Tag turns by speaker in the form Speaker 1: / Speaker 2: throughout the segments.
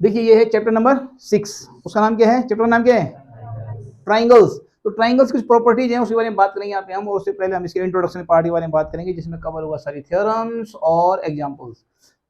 Speaker 1: देखिए ये है चैप्टर नंबर 6, उसका नाम क्या है, चैप्टर का नाम क्या है, ट्राइंगल्स। तो ट्राइंगल्स कुछ प्रॉपर्टीज हैं उसके बारे में बात करेंगे यहाँ पे हम, और उससे पहले हम इसके इंट्रोडक्शन पार्ट के बारे में बात करेंगे जिसमें कवर हुआ सारी थ्योरम्स और एग्जांपल्स।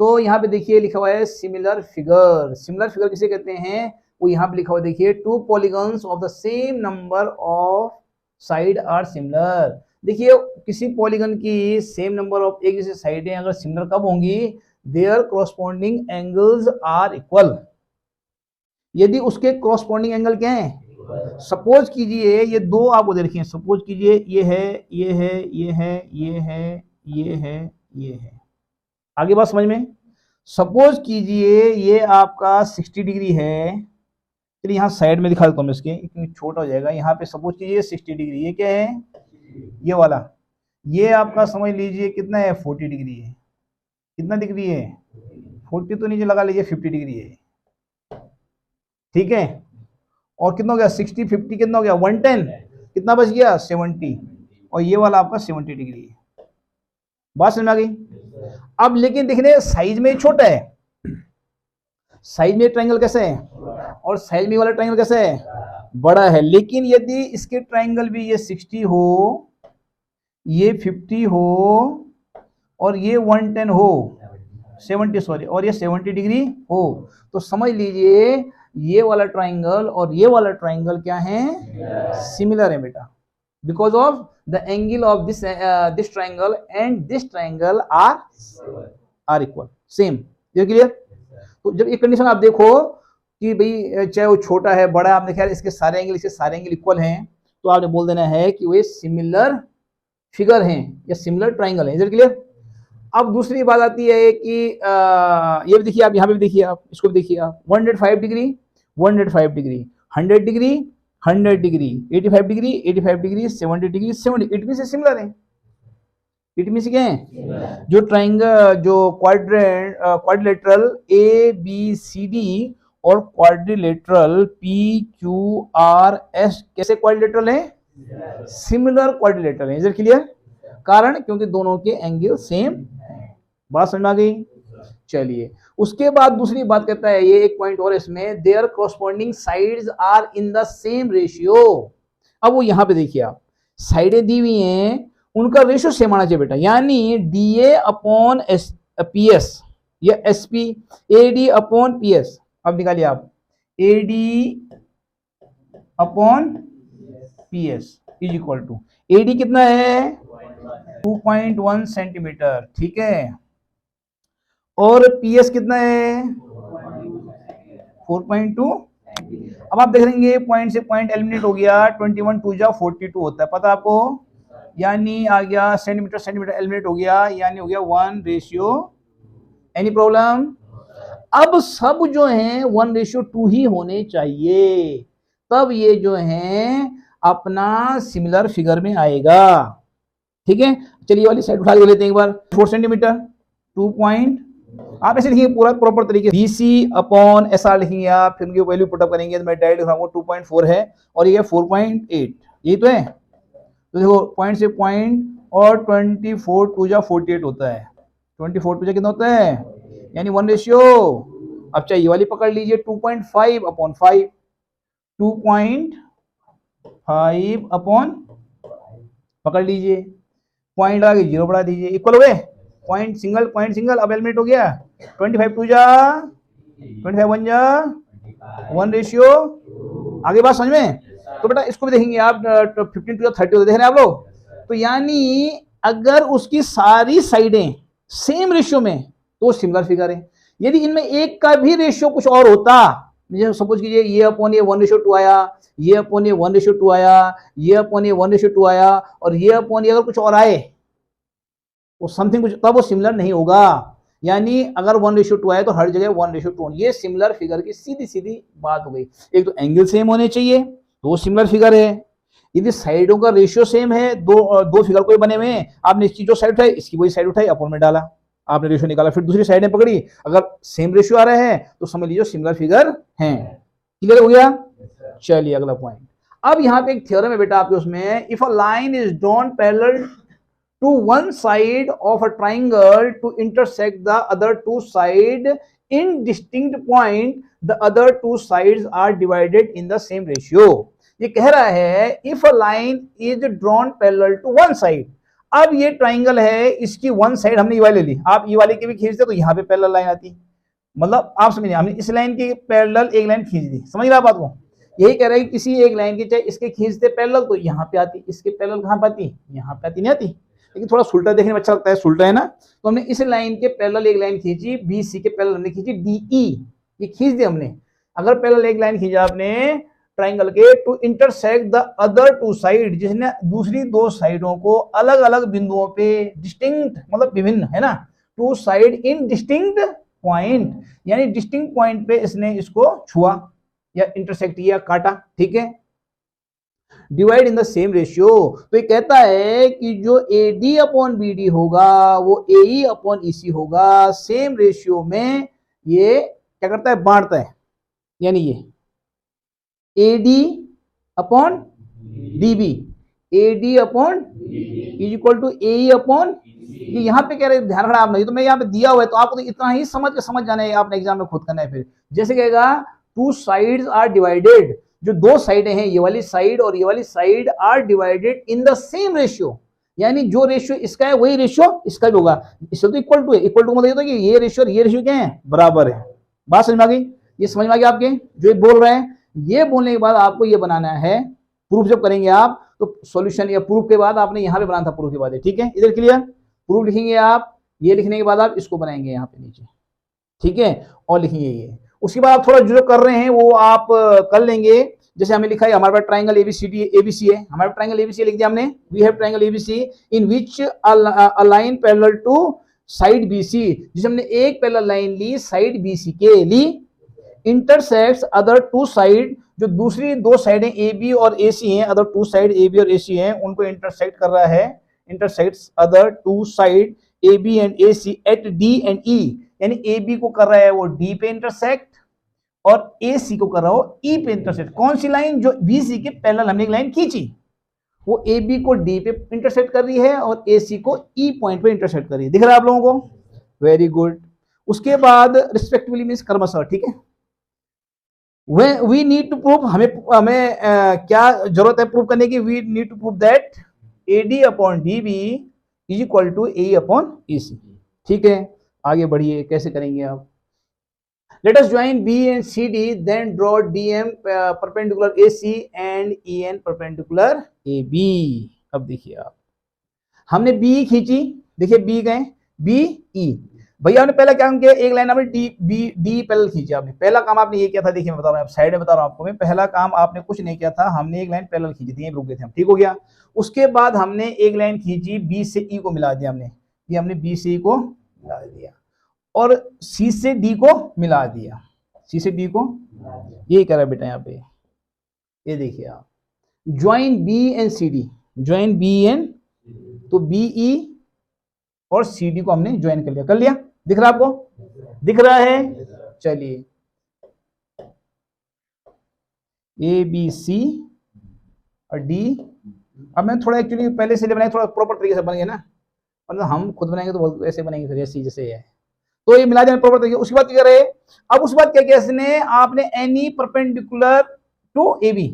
Speaker 1: तो यहाँ पे देखिए लिखा हुआ है सिमिलर फिगर। सिमिलर फिगर किसे कहते हैं, वो यहाँ पे लिखा हुआ देखिए, two polygons of the same number of side are similar. देखिए किसी पॉलीगन की सेम नंबर ऑफ एक जैसे साइडें अगर सिमिलर कब होंगी, their corresponding angles are equal, यदि उसके कॉरस्पॉन्डिंग एंगल क्या है। सपोज कीजिए ये दो आपको दे रखी हैं, सपोज कीजिए ये है, ये है, ये है, ये है, ये है, ये है, आगे बात समझ में। सपोज कीजिए ये आपका 60 डिग्री है, चलिए यहाँ साइड में दिखा देता हूँ इसके, क्योंकि छोटा हो जाएगा। यहाँ पे सपोज कीजिए 60 डिग्री, ये क्या है, ये वाला, ये आपका समझ लीजिए कितना है, 40 डिग्री है। कितना डिग्री है, 40 तो नीचे लगा लीजिए 50 डिग्री है, ठीक है। और कितना हो गया, 60 50 कितना हो गया, 110, कितना बच गया 70, और ये वाला आपका 70 डिग्री है। बात समझ में आ गई। अब लेकिन देखने साइज में छोटा है, साइज में ट्रायंगल कैसे है और साइज में वाला ट्रायंगल कैसे है, बड़ा है। लेकिन यदि इसके ट्रायंगल भी ये 60 हो, ये 50 हो, और ये 110 हो, 70 सॉरी, और ये 70 डिग्री हो, तो समझ लीजिए ये वाला ट्रायंगल और ये वाला ट्रायंगल क्या है, सिमिलर है बेटा, because of the angle of this triangle and this triangle are equal, same. ये क्लियर। तो जब ये कंडीशन आप देखो कि भाई चाहे वो छोटा है बड़ा है, आपने ख्याल इसके सारे एंगल इक्वल हैं, तो आपने बोल देना है कि वे सिमिलर फिगर हैं या सिमिलर ट्रायंगल है। क्लियर। अब दूसरी बात आती है कि ये भी देखिए आप, यहाँ पे भी देखिए आप, इसको भी देखिए आप, 105 degree 105 degree, 100 degree 100 degree, 85 degree 85 degree, 70 degree 70, it means similar है। इट मीन से क्या है, जो ट्रायंगल, जो quadrilateral A B C D और quadrilateral P Q R S कैसे क्वाड्रिलेटरल है, सिमिलर क्वाड्रिलेटरल है। Is it clear. कारण क्योंकि दोनों के एंगल सेम। बात समझ में आ गई। चलिए उसके बाद दूसरी बात कहता है, ये एक पॉइंट और इसमें, their corresponding sides are in the same ratio. अब वो यहां पे देखिए आप, साइडें दी हुई हैं, उनका रेशियो सेम आना चाहिए बेटा, यानी डीए अपॉन पी एस या S P, A D upon P S. अब निकालिए आप, A D upon P S is equal to, A D कितना है 2.1 सेंटीमीटर, ठीक है, और पीएस कितना है 4.2। अब आप देखेंगे पॉइंट से पॉइंट एलिमिनेट हो गया, 21 2 जा 42 होता है, पता आपको, यानी आ गया सेंटीमीटर सेंटीमीटर एलिमिनेट हो गया, यानी हो गया 1:, एनी प्रॉब्लम। अब सब जो है 1:2 ही होने चाहिए, तब ये जो है अपना सिमिलर फिगर में आएगा, ठीक है। चलिए वाली साइड उठा के लेते हैं एक बार, 4 सेंटीमीटर 2 पॉइंट, आप ऐसे लिखिए पूरा प्रॉपर तरीके, BC अपॉन SR लिखेंगे आप, फिर उनकी वैल्यू पुटअप करेंगे, तो मैं डायरेक्ट लिख रहा हूँ 2.4 है और ये 4.8, यही तो है। तो देखो पॉइंट से पॉइंट, और 24 2 जा 48 होता है, 24 2 जा कितना होता है, यानी 1:। अब चाहिए वाली पकड़ लीजिए 2.5 अपॉन 5, 2.5 अपॉन, पकड़ लीजिए, पॉइंट आगे 0 बढ़ा दीजिए, इक्वल हो गए, पॉइंट सिंगल अब एलिमिनेट हो गया, 25 2 जा 25 1 जा 1:। आगे बात समझ में। तो बेटा इसको भी देखेंगे आप, 15 2 जा 30 देख रहे हैं आप लोग, तो यानी अगर उसकी सारी साइडें सेम रेशियो में तो सिमिलर फिगर है। यदि इनमें एक का भी रेशियो कुछ और होता, सपोज कीजिए ये अपॉन ये 1:2 आया, ये अपॉन ये 1:2 आया, ये अपॉन ये 1:2 आया, और ये अपॉन ये अगर कुछ और आए, वो समथिंग कुछ, तब वो सिमिलर नहीं होगा। यानी अगर 1:2 आए तो हर जगह 1:2, ये सिमिलर फिगर की सीधी सीधी बात हो गई। एक तो एंगल सेम होने चाहिए तो सिमिलर फिगर है, यदि साइडों का रेशियो सेम है, दो फिगर कोई बने हुए हैं, आपने इसकी जो साइड उठाई इसकी वही साइड उठाई, अपॉन में डाला, आपने रेशियो निकाला, फिर दूसरी साइड ने पकड़ी, अगर सेम रेशियो आ रहे हैं तो समझ लीजिए सिमिलर फिगर हैं। क्लियर हो गया। चलिए अगला पॉइंट। अब यहाँ पे एक थ्योरम है बेटा आपके उसमें, if a line is drawn parallel to one side of a triangle to intersect the other two side in distinct point the other two sides are divided in the same ratio. ये कह रहा है if a line is drawn parallel to one side. अब ये triangle है, इसकी one side हमने ये वाली ली, आप ये वाले की भी खींचते तो यहाँ पे पैरेलल लाइन आती, मतलब आप समझिए हमने इस लाइन के पैरेलल एक लाइन खींच दी, समझ रहे आप बात को। यही कह रहा है कि किसी एक लाइन की चाहे इसके खींचते पैरेलल तो यहाँ पे आती, इसके पैरेलल कहाँ पे आती, यहाँ पे आती, नहीं आती। लेकिन थोड़ा सुल्टा देखने में अच्छा लगता है, सुल्टा है ना। तो हमने इस लाइन के पैरेलल एक लाइन खींची, बी सी के पैरेलल हमने खींची डीई, ये खींच दी हमने। अगर पैरेलल एक लाइन खींचा आपने ट्राइंगल के to intersect the other two side, जिसने दूसरी दो साइडों को अलग अलग बिंदुओं पे डिस्टिंक्ट मतलब विभिन्न है ना, two side in distinct point, यानी डिस्टिंक्ट पॉइंट पे इसने इसको छुआ या इंटरसेक्ट किया, काटा, ठीक है। Divide in the same ratio, तो ये कहता है कि जो AD अपॉन BD होगा वो AE अपॉन EC होगा, सेम रेशियो में ये क्या करता है, बांटता है। यानी ये AD upon DB, AD upon is equal to AE upon, ये यहाँ पे कह रहे ध्यान रखना आप, नहीं तो मैं यहाँ पे दिया हुआ है तो आपको तो इतना ही समझ जाना है, आपने एग्जाम में खुद करना है। फिर जैसे कहेगा टू साइड्स आर डिवाइडेड, जो दो साइडें हैं ये वाली साइड और ये वाली side are divided in the same ratio, यानी जो रेशियो इसका है वही रेशियो इसका भी होगा। इससे तो इक्वल टू है, इक्वल टू मतलब ये तो कि ये रेशियो और ये रेशियो क्या है, बराबर है। बात समझ में आ गई, ये समझ में आ गया आपके जो ये बोल रहे हैं। ये बोलने के बाद आपको ये बनाना है प्रूफ, जब करेंगे आप तो सॉल्यूशन या प्रूफ के बाद आपने यहाँ पे बनाना था प्रूफ के बाद, ठीक है। इधर क्लियर, प्रूफ लिखेंगे आप, ये लिखने के बाद आप इसको बनाएंगे यहाँ पे नीचे, ठीक है, और लिखेंगे ये। उसके बाद आप थोड़ा जो कर रहे हैं वो आप कर लेंगे। जैसे हमें लिखा है हमारे पास ट्राइंगल एबीसी है, हमारे ट्राइंगल एबीसी लिख दिया हमने, we have triangle ABC in which a line parallel to side BC, जिसे हमने एक पैरेलल लाइन ली साइड बीसी के लिए, इंटरसेक्ट्स अदर टू साइड, जो दूसरी दो साइडें ए बी और ए सी हैं, other two side A B और ए सी हैं, उनको इंटरसेक्ट कर रहा है, intersects other two side A B and A C at D and E, यानी ए बी को कर रहा है वो डी पे इंटरसेक्ट और ए सी को कर रहा हो ई पे इंटरसेक्ट। कौन सी लाइन, जो बी सी के पैरेलल हमने एक लाइन खींची, वो ए बी को डी पे इंटरसेक्ट कर रही है और ए सी को ई पॉइंट पे इंटरसेक्ट कर रही है। दिख रहा है आप लोगों को, वेरी गुड। उसके बाद रिस्पेक्टिवली मींस क्रमशः, ठीक है। वी नीड टू प्रूव, हमें क्या जरूरत है प्रूव करने की, we need to prove that AD upon DB is equal to AE upon EC, ठीक है। आगे बढ़िए, कैसे करेंगे आप, let us join B and CD, then draw DM perpendicular AC and EN perpendicular AB। अब देखिए आप, हमने B खींची, देखिए B गए BE, भैया आपने पहला क्या काम किया, एक लाइन आपने डी पैरेलल खींची आपने, पहला काम आपने ये किया था, देखिए मैं बता रहा हूँ, साइड में बता रहा हूँ आपको मैं, पहला काम आपने कुछ नहीं किया था, हमने एक लाइन पैरेलल खींची थी, रुक गए थे हम, ठीक हो गया। उसके बाद हमने एक लाइन खींची, बी से ई को मिला दिया हमने, ये हमने बी से ई को मिला दिया और सी से डी को मिला दिया, सी से डी को, यही करा बेटा यहाँ पे, ये देखिए आप, join B and C D, join B and, तो बी ई और सी डी को हमने ज्वाइन कर लिया, दिख रहा है आपको, दिख रहा है। चलिए ए बी सी और डी, अब मैं थोड़ा एक्चुअली पहले से बनाए, थोड़ा प्रॉपर तरीके से बन गया ना, मतलब हम खुद बनाएंगे तो ऐसे बनेंगे फिर ऐसे जैसे है, तो ये मिला देना प्रॉपर तरीके। उसके बाद क्या करे, अब उसके बाद क्या किया इसने, आपने any perpendicular to A B,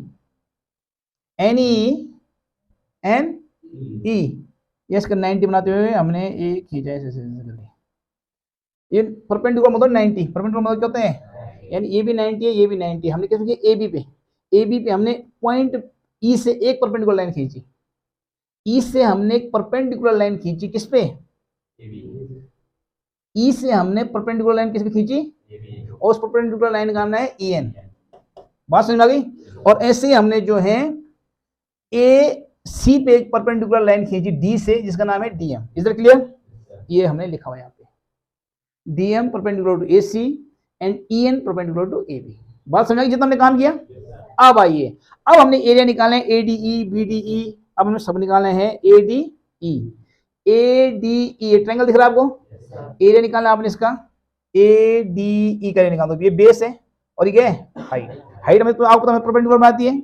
Speaker 1: any N E, ये इसका 90 बनाते हुए हमने एक खींचा ऐसे, ये परपेंडिकुलर मतलब 90, परपेंडिकुलर मतलब क्या होते हैं, यानी ये भी 90 है, ये भी 90, हमने कैसे किया, ए बी पे हमने पॉइंट ई से एक परपेंडिकुलर लाइन खींची, ई से हमने एक परपेंडिकुलर लाइन खींची, किस पे, ई से हमने परपेंडिकुलर लाइन किस पे खींची, और उस परपेंडिकुलर लाइन का नाम है ई एन, बात समझ में आ गई। और ऐसे ही हमने जो है ए सी पे एक परपेंडिकुलर लाइन खींची डी से, जिसका नाम है डी एम, इधर क्लियर, ये हमने लिखा हुआ यहाँ पे, DM perpendicular to AC and EN perpendicular to AB। बात समझ, जितना हमने काम किया। अब आइए, अब हमने एरिया निकालना है ADE BDE, अब हमें सब निकालना है ADE, ADE ट्रायंगल दिख रहा है आपको, एरिया निकालना आपने इसका, ADE का एरिया निकाल दो, ये बेस है और ये क्या है, हाइट, हाइट हमें तो आपको हमें परपेंडिकुलर बनाती है,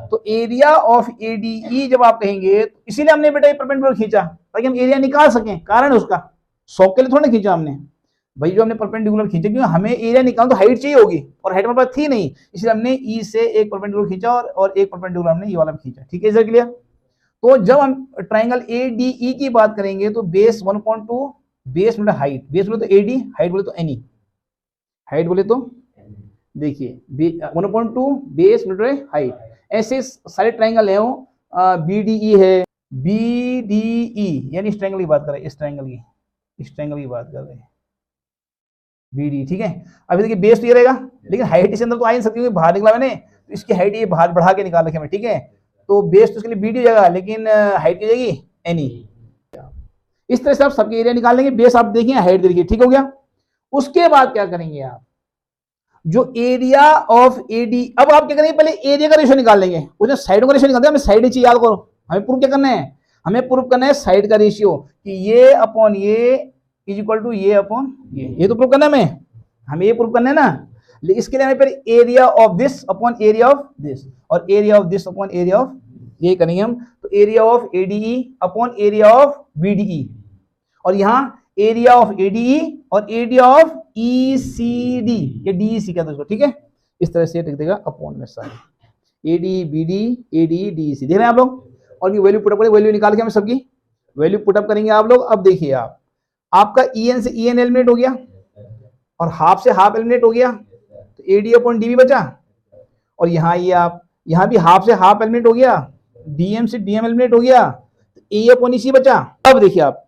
Speaker 1: तो एरिया ऑफ ADE जब आप कहेंगे, तो इसीलिए हमने बेटा ये परपेंडिकुलर खींचा ताकि हम एरिया निकाल सकें, कारण है उसका, 100 के लिए थोड़ा खींचा हमने, भाई जो हमने परपेंडिकुलर खींचा, क्योंकि हमें एरिया निकालना तो हाइट चाहिए होगी और हाइट हमारे पास थी नहीं, इसलिए हमने ई से एक परपेंडिकुलर खींचा और एक परपेंडिकुलर हमने ये वाला खींचा। ठीक है, इधर क्लियर। तो जब हम ट्राइंगल ए डी ई की बात करेंगे तो बेस 1.2, बेस मतलब हाइट, बेस बोले तो एडी, हाइट बोले तो एनी, हाइट बोले तो देखिए 1.2 बेस मतलब हाइट। ऐसे सारे ट्राइंगल है वो बी डी ई है, बी डी ई यानी इस ट्राइंगल की बात कर रहे हैं, इस ट्राइंगल की, इस ट्राइंगल की बात कर रहे हैं बी डी। ठीक है, अभी देखिए बेस तो ये रहेगा, लेकिन हाइट इसके अंदर तो आ नहीं सकती क्योंकि बाहर निकला मैंने, तो इसकी हाइट ये बाहर बढ़ा के निकाल रखी है। ठीक है, तो बेस तो इसके लिए बी डी हो जाएगा, लेकिन हाइट की जाएगी एनी। इस तरह से आप सबके एरिया निकाल लेंगे, बेस आप देखिए, हाइट देखिए। ठीक हो गया। उसके बाद क्या करेंगे आप, जो एरिया ऑफ एडी, अब आप क्या करेंगे, पहले एरिया का रेशियो निकाल लेंगे, उसने साइडों का रेशियो निकालते हैं, हमें साइड चाहिए, याद करो। हमें प्रूव क्या करना है, हमें प्रूव करना है साइड का रेशियो, कि ये अपॉन ये इज इक्वल टू ये अपॉन ये तो प्रूव करना है हमें ये प्रूव करना है ना। इसके लिए हमें फिर area of this upon area of this, और area of this upon area of ये करेंगे हम। तो area of ADE upon area of BDE, और यहाँ एरिया ऑफ एडीई और एरिया ऑफ ईसीडी, ये डीईसी कहते हैं उसको। ठीक है, इस तरह से लिख देगा अपॉन में सारे एडी बीडी एडी डीईसी, देख रहे हैं आप लोग। और ये वैल्यू पुटअप करेंगे, वैल्यू निकाल के हम सबकी वैल्यू पुटअप करेंगे आप लोग। अब देखिए आप, आपका ईएन से ईएन एलिमिनेट हो गया और हाफ से हाफ एलिमिनेट हो गया, तो एडी अपॉन डीबी बचा। और यहाँ ये आप, यहाँ भी हाफ से हाफ एलिमिनेट हो गया, डीएम से डीएम एलिमिनेट हो गया, तो ए अपॉन ईसी बचा। अब देखिए आप,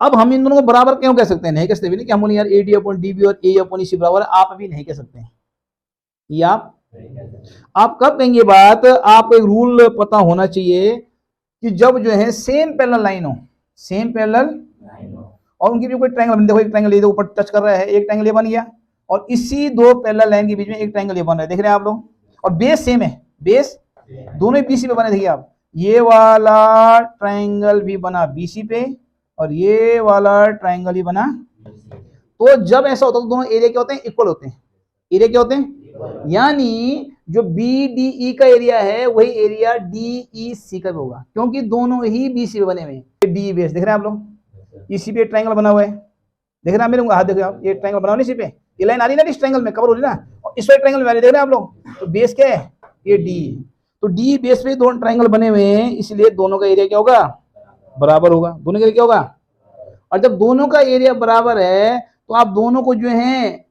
Speaker 1: अब हम इन दोनों को बराबर क्यों कह सकते हैं, नहीं कह सकते भी नहीं कि हम बोले यार एडी अपॉन डीबी और ए अपॉन ईसी बराबर है, आप अभी नहीं कह सकते हैं ये। आप कब कहेंगे बात, आपको एक रूल पता होना चाहिए कि जब जो है सेम पैरेलल लाइन हो, सेम पैरेलल और उनकी भी कोई ट्रायंगल बन, देखो एक ट्रायंगल ये ऊपर टच कर रहा है, एक ट्रायंगल ये बन गया, और इसी दो पैरेलल लाइन के बीच में एक ट्रायंगल ये बन रहा है, देख रहे हैं आप लोग। और बेस सेम है, बेस दोनों बीसी पे बने, देखिए आप, ये वाला ट्रायंगल भी बना बीसी पे और ये वाला ट्रायंगल ही बना। तो जब ऐसा होता है तो दोनों एरिया क्या होते हैं, इक्वल होते हैं। एरिया क्या होते हैं, यानी जो बी डी ई का एरिया है वही एरिया डी ई सी का भी होगा, क्योंकि दोनों ही बीसी पे बने हुए हैं। डी बेस देख रहे हैं आप लोग, इसी पे ट्रायंगल बना हुआ है, देख रहे हैं मेरे हाथ, देखो आप, ये ट्रायंगल बना हुआ इसी पे, ये लाइन आ रही है ना इस ट्रायंगल में, कवर हो रही है ना, और इस वाले ट्रायंगल में आ रही है, देख रहे हैं आप लोग। तो बेस क्या है, ये डी, तो डी बेस पे दोनों ट्रायंगल बने हुए हैं, इसलिए दोनों का एरिया क्या होगा, बराबर होगा। दोनों का एरिया क्या होगा, और जब दोनों का एरिया बराबर है तो आप दोनों को जो है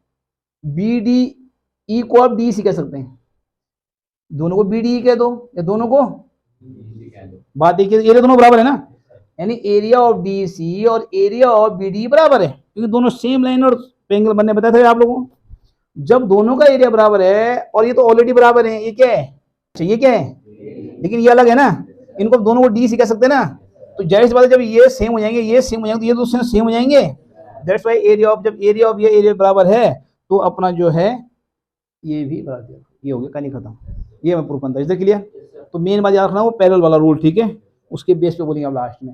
Speaker 1: बी डी ई को आप डी सी कह सकते हैं, दोनों को बी डी ई कह दो या दोनों को, बात देखिए एरिया दोनों बराबर है ना, यानी एरिया ऑफ डी सी और एरिया ऑफ बी डी बराबर है, क्योंकि दोनों सेम लाइन और ट्रायंगल बनने बताए थे आप लोगों को। जब दोनों का एरिया बराबर है, और ये तो ऑलरेडी बराबर है, ये क्या है, ये क्या है, लेकिन ये अलग है ना, इनको दोनों को डी सी कह सकते हैं ना। तो जाहिर सी बात है जब ये सेम हो जाएंगे, ये सेम हो जाएंगे, तो ये तो सेम हो जाएंगे। दैट्स व्हाई एरिया ऑफ, जब एरिया ऑफ ये एरिया बराबर है तो अपना जो है ये भी बराबर, ये हो गया, कहानी खत्म। ये मैं प्रूफ करता हूं, क्लियर। तो मेन बात याद रखना वो पैरेलल वाला रूल, ठीक है, उसके बेस पे बोलेंगे अब लास्ट में।